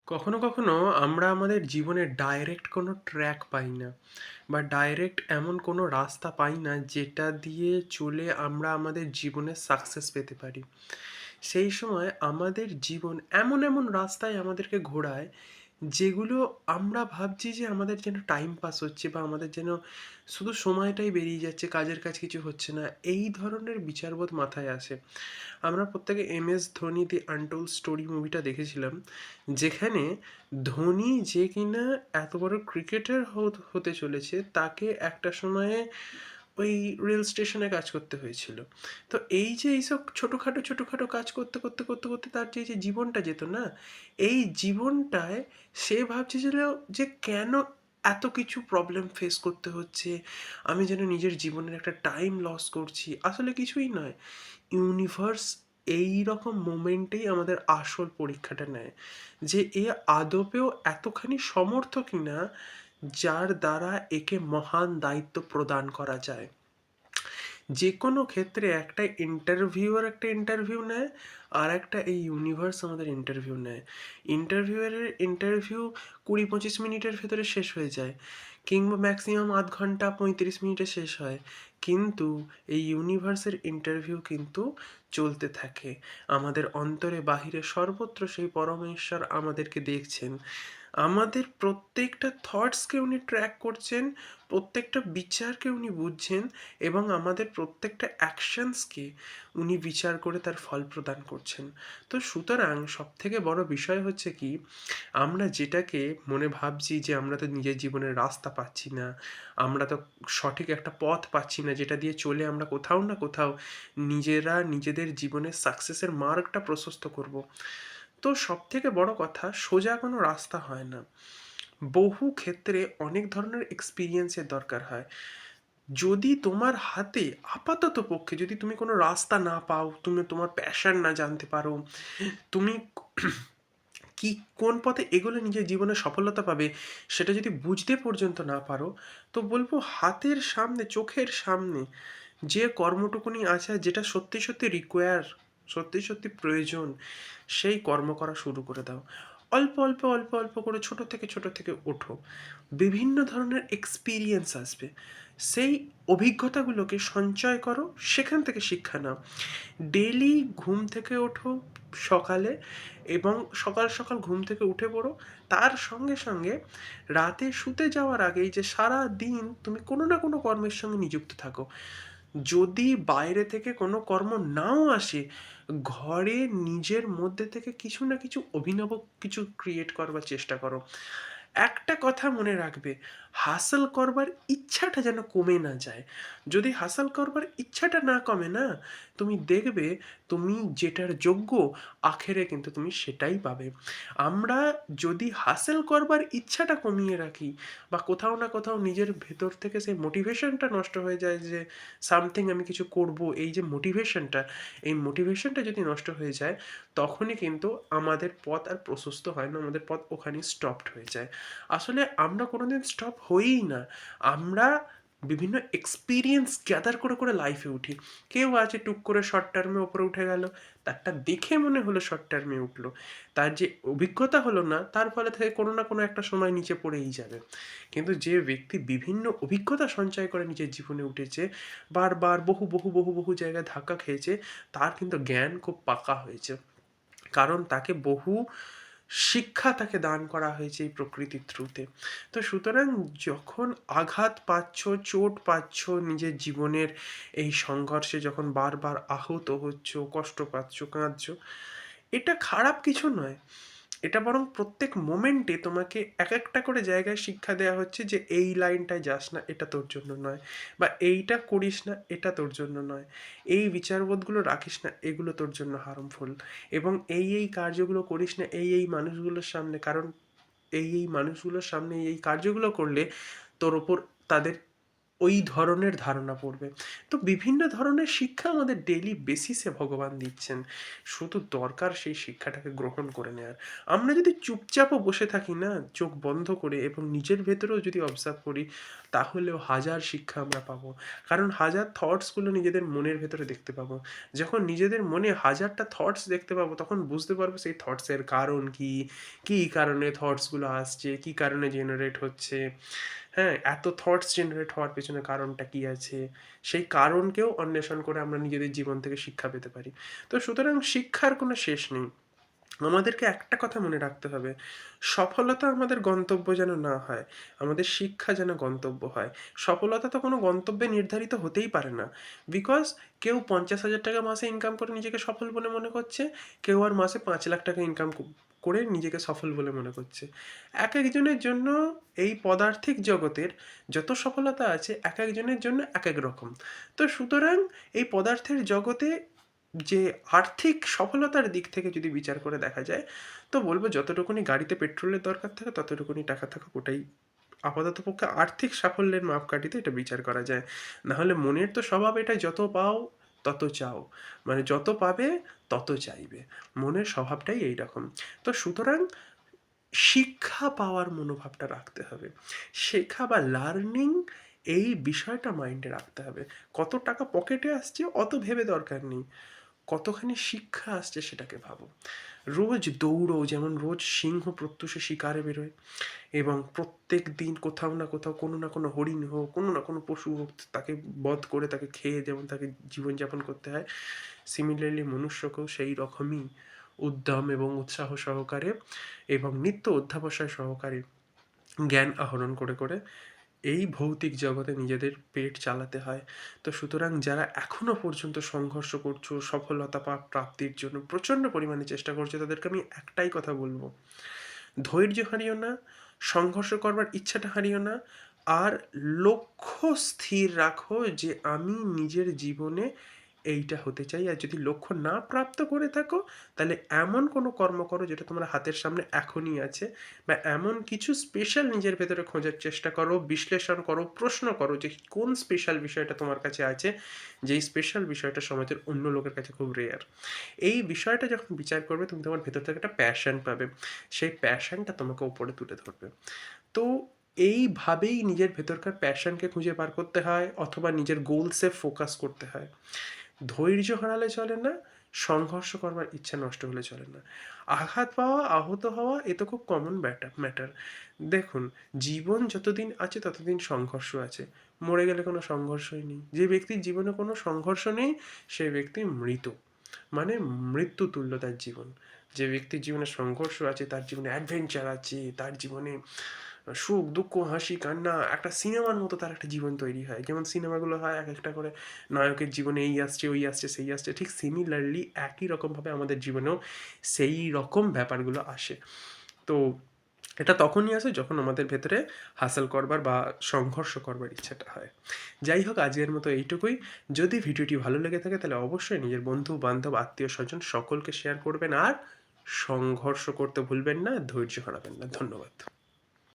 কখনো কখনো আমরা আমাদের জীবনে ডাইরেক্ট কোনো ট্র্যাক পাই না বা ডাইরেক্ট এমন কোনো রাস্তা পাই না যেটা দিয়ে চলে আমরা আমাদের জীবনে সাকসেস পেতে পারি। সেই সময় আমাদের জীবন এমন এমন রাস্তায় আমাদেরকে ঘোরায় যেগুলো আমরা ভাবছি যে আমাদের যেন টাইম পাস হচ্ছে বা আমাদের যেন শুধু সময়টাই বেরিয়ে যাচ্ছে, কাজের কাজ কিছু হচ্ছে না, এই ধরনের বিচারবোধ মাথায় আসে। আমরা প্রত্যেকে MS ধোনি দি আনটোল্ড স্টোরি মুভিটা দেখেছিলাম, যেখানে ধোনি যে কিনা এত বড় ক্রিকেটার হতে চলেছে তাকে একটা সময়ে ওই রেল স্টেশনে কাজ করতে হয়েছিল। তো এই যে এইসব ছোটোখাটো ছোটোখাটো কাজ করতে করতে করতে করতে তার যে জীবনটা যেত না, এই জীবনটায় সে ভাবছিল যে কেন এত কিছু প্রবলেম ফেস করতে হচ্ছে, আমি যেন নিজের জীবনের একটা টাইম লস করছি। আসলে কিছুই নয়, ইউনিভার্স এই রকম মোমেন্টেই আমাদের আসল পরীক্ষাটা নেয় যে এ আদপেও এতখানি সমর্থ কিনা যার দ্বারা একে মহান দায়িত্ব প্রদান করা যায়। যে কোনো ক্ষেত্রে একটা ইন্টারভিউয়ার একটা ইন্টারভিউ নেয়, আর একটা এই ইউনিভার্স আমাদের ইন্টারভিউ নেয়। ইন্টারভিউয়ারের ইন্টারভিউ 20-25 মিনিটের ভেতরে শেষ হয়ে যায়, কিংবা ম্যাক্সিমাম আধ ঘন্টা 35 মিনিটে শেষ হয়। কিন্তু এই ইউনিভার্সের ইন্টারভিউ কিন্তু চলতে থাকে। আমাদের অন্তরে বাহিরে সর্বত্র সেই পরমেশ্বর আমাদেরকে দেখছেন, আমাদের প্রত্যেকটা থটসকে উনি ট্র্যাক করছেন, প্রত্যেকটা বিচারকে উনি বুঝছেন, এবং আমাদের প্রত্যেকটা অ্যাকশনসকে উনি বিচার করে তার ফল প্রদান করছেন। তো সুতরাং সবথেকে বড় বিষয় হচ্ছে কি, আমরা যেটাকে মনে ভাবছি যে আমরা তো নিজের জীবনের রাস্তা পাচ্ছি না, আমরা তো সঠিক একটা পথ পাচ্ছি না যেটা দিয়ে চলে আমরা কোথাও না কোথাও নিজেরা নিজেদের জীবনের সাকসেসের মার্গটা প্রশস্ত করব। তো সবথেকে বড় কথা, সোজা কোনো রাস্তা হয় না। বহু ক্ষেত্রে অনেক ধরনের এক্সপেরিয়েন্সের দরকার হয়। যদি তোমার হাতে আপাততপক্ষে যদি তুমি কোনো রাস্তা না পাও, তুমি তোমার প্যাশন না জানতে পারো, তুমি কি কোন পথে এগোলে নিজের জীবনে সফলতা পাবে সেটা যদি বুঝতে পর্যন্ত না পারো, তো বলবো হাতের সামনে, চোখের সামনে যে কর্মটুকুনি আছে, যেটা সত্যি সত্যি রিকোয়ার, সত্যি সত্যি প্রয়োজন, সেই কর্ম করা শুরু করে দাও। অল্প অল্প অল্প অল্প করে ছোট থেকে ওঠো। বিভিন্ন ধরনের এক্সপিরিয়েন্স আসবে, সেই অভিজ্ঞতাগুলোকে সঞ্চয় করো, সেখান থেকে শিক্ষা নাও। ডেলি ঘুম থেকে ওঠো সকালে, এবং সকাল সকাল ঘুম থেকে উঠে পড়ো। তার সঙ্গে সঙ্গে রাতে শুতে যাওয়ার আগেই যে সারা দিন তুমি কোনো না কোনো কর্মের সঙ্গে নিযুক্ত থাকো। যদি বাইরে থেকে কোনো কর্ম নাও আসে, ঘরে নিজের মধ্যে থেকে কিছু না কিছু অভিনব কিছু ক্রিয়েট করবার চেষ্টা করো। একটা কথা মনে রাখবে, হাসল করবার ইচ্ছাটা যেন কমে না যায়। যদি হাসল করবার ইচ্ছাটা না কমে না, তুমি দেখবে তুমি যেটার যোগ্য, আখেরে কিন্তু তুমি সেটাই পাবে। আমরা যদি হাসিল করবার ইচ্ছাটা কমিয়ে রাখি, বা কোথাও না কোথাও নিজের ভেতর থেকে সেই মোটিভেশনটা নষ্ট হয়ে যায় যে সামথিং আমি কিছু করব, এই যে মোটিভেশনটা, এই মোটিভেশনটা যদি নষ্ট হয়ে যায়, তখনই কিন্তু আমাদের পথ আর প্রশস্ত হয় না, আমাদের পথ ওখানেই স্টপড হয়ে যায়। আসলে আমরা কোনোদিন স্টপ হইই না, আমরা বিভিন্ন এক্সপিরিয়েন্স গ্যাদার করে করে লাইফে উঠি। কেউ আছে টুক করে শর্ট টার্মে ওপরে উঠে গেল, তারটা দেখে মনে হলো শর্ট টার্মে উঠলো, তার যে অভিজ্ঞতা হলো না, তার ফলে থেকে কোনো না কোনো একটা সময় নিচে পড়েই যাবে। কিন্তু যে ব্যক্তি বিভিন্ন অভিজ্ঞতা সঞ্চয় করে নিজের জীবনে উঠেছে, বারবার বহু বহু বহু বহু জায়গায় ধাক্কা খেয়েছে, তার কিন্তু জ্ঞান খুব পাকা হয়েছে। কারণ তাকে বহু শিক্ষা তাকে দান করা হয়েছে এই প্রকৃতির থ্রুতে। তো সুতরাং যখন আঘাত পাচ্ছ, চোট পাচ্ছ নিজের জীবনের এই সংঘর্ষে, যখন বারবার আহত হচ্ছ, কষ্ট পাচ্ছ, কাঁদছ, এটা খারাপ কিছু নয়। এটা বরং প্রত্যেক মোমেন্টে তোমাকে এক একটা করে জায়গায় শিক্ষা দেওয়া হচ্ছে যে এই লাইনটায় যাস না, এটা তোর জন্য নয়, বা এইটা করিস না, এটা তোর জন্য নয়, এই বিচারবোধগুলো রাখিস না, এগুলো তোর জন্য হার্মফুল, এবং এই কার্যগুলো করিস না এই মানুষগুলোর সামনে, কারণ এই মানুষগুলোর সামনে এই কার্যগুলো করলে তোর ওপর তাদের ওই ধরনের ধারণা পড়বে। তো বিভিন্ন ধরনের শিক্ষা আমাদের ডেইলি বেসিসে ভগবান দিচ্ছেন। শুধু দরকার সেই শিক্ষাটাকে গ্রহণ করে নেওয়ার। আমরা যদি চুপচাপও বসে থাকি না, চোখ বন্ধ করে এবং নিজের ভেতরেও যদি অবজার্ভ করি, তাহলেও হাজার শিক্ষা আমরা পাবো। কারণ হাজার থটসগুলো নিজেদের মনের ভেতরে দেখতে পাবো। যখন নিজেদের মনে হাজারটা থটস দেখতে পাবো, তখন বুঝতে পারবো সেই থটসের কারণ কী, কী কারণে থটসগুলো আসছে, কী কারণে জেনারেট হচ্ছে। হ্যাঁ, এত থটস জেনারেট হওয়ার পেছনে কারণটা কি আছে, সেই কারণকেও অন্বেষণ করে আমরা নিজেদের জীবন থেকে শিক্ষা পেতে পারি। তো সুতরাং শিক্ষার কোনো শেষ নেই। আমাদেরকে একটা কথা মনে রাখতে হবে, সফলতা আমাদের গন্তব্য যেন না হয়, আমাদের শিক্ষা যেন গন্তব্য হয়। সফলতা তো কোনো গন্তব্যে নির্ধারিত হতেই পারে না। বিকজ কেউ 50,000 টাকা মাসে ইনকাম করে নিজেকে সফল বলে মনে করছে, কেউ আর মাসে 5 লাখ টাকা ইনকাম করে নিজেকে সফল বলে মনে করছে। এক একজনের জন্য এই পদার্থিক জগতের যত সফলতা আছে এক একজনের জন্য এক এক রকম। তো সুতরাং এই পদার্থের জগতে যে আর্থিক সফলতার দিক থেকে যদি বিচার করে দেখা যায়, তো বলবো যতটুকুনি গাড়িতে পেট্রোলের দরকার থাকে ততটুকুনি টাকা থাকা ওটাই আপাততপক্ষে আর্থিক সাফল্যের মাপকাঠিতে এটা বিচার করা যায়। নাহলে মনের তো স্বভাব এটা, যত পাও তত চাও, মানে যত পাবে তত চাইবে। মনের স্বভাবটাই এই রকম। তো সুতরাং শিক্ষা পাওয়ার মনোভাবটা রাখতে হবে। শেখা বা লার্নিং, এই বিষয়টা মাইন্ডে রাখতে হবে। কত টাকা পকেটে আসছে অত ভেবে দরকার নেই, কতখানি শিক্ষা আসছে সেটাকে ভাবো। রোজ দৌড়ো, যেমন রোজ সিংহ প্রত্যুষে শিকারে বেরোয়, এবং প্রত্যেক দিন কোথাও না কোথাও কোনো না কোনো হরিণ হোক, কোনো না কোনো পশু হোক, তাকে বধ করে তাকে খেয়ে যেমন তাকে জীবনযাপন করতে হয়, সিমিলারলি মনুষ্যকেও সেই রকমই উদ্যম এবং উৎসাহ সহকারে এবং নিত্য অধ্যাবসায় সহকারে জ্ঞান আহরণ করে করে এই ভৌতিক জগতে নিজেদের পেট চালাতে হয়। তো সুতরাং যারা এখনো পর্যন্ত সংঘর্ষ করছো সফলতা প্রাপ্তির জন্য প্রচণ্ড পরিমাণে চেষ্টা করছো, তাদেরকে আমি একটাই কথা বলবো, ধৈর্য হারিও না, সংঘর্ষ করবার ইচ্ছাটা হারিও না, আর লক্ষ্য স্থির রাখো যে আমি নিজের জীবনে এইটা হতে চাই। আর যদি লক্ষ্য না প্রাপ্ত করে থাকো, তাহলে এমন কোনো কর্ম করো যেটা তোমার হাতের সামনে এখনই আছে, বা এমন কিছু স্পেশাল নিজের ভেতরে খোঁজার চেষ্টা করো, বিশ্লেষণ করো, প্রশ্ন করো যে কোন স্পেশাল বিষয়টা তোমার কাছে আছে, যেই স্পেশাল বিষয়টা সমাজের অন্য লোকের কাছে খুব রেয়ার। এই বিষয়টা যখন বিচার করবে, তুমি তোমার ভেতর থেকে একটা প্যাশন পাবে, সেই প্যাশনটা তোমাকে উপরে তুলে ধরবে। তো এইভাবেই নিজের ভেতরকার প্যাশনকে খুঁজে বার করতে হয়, অথবা নিজের গোলসে ফোকাস করতে হয়। ধৈর্য হারালে চলে না, সংঘর্ষ করবার ইচ্ছা নষ্ট হলে চলে না। আঘাত পাওয়া, আহত হওয়া এ তো খুব কমন ম্যাটার। দেখুন, জীবন যতদিন আছে ততদিন সংঘর্ষ আছে, মরে গেলে কোনো সংঘর্ষই নেই। যে ব্যক্তির জীবনে কোনো সংঘর্ষ নেই সে ব্যক্তি মৃত, মানে মৃত্যু তুল্য তার জীবন। যে ব্যক্তির জীবনে সংঘর্ষ আছে, তার জীবনে অ্যাডভেঞ্চার আছে, তার জীবনে সুখ দুঃখ হাসি কান্না, একটা সিনেমার মতো তার একটা জীবন তৈরি হয়। যেমন সিনেমাগুলো হয় এক একটা করে, নায়কের জীবনে এই আসছে ওই আসছে সেই আসছে, ঠিক সিমিলারলি একই রকমভাবে আমাদের জীবনেও সেই রকম ব্যাপারগুলো আসে। তো এটা তখনই আসে যখন আমাদের ভেতরে হাসিল করবার বা সংঘর্ষ করবার ইচ্ছাটা হয়। যাই হোক, আজকের মতো এইটুকুই। যদি ভিডিওটি ভালো লেগে থাকে তাহলে অবশ্যই নিজের বন্ধু বান্ধব আত্মীয় স্বজন সকলকে শেয়ার করবেন, আর সংঘর্ষ করতে ভুলবেন না, ধৈর্য হারাবেন না। ধন্যবাদ।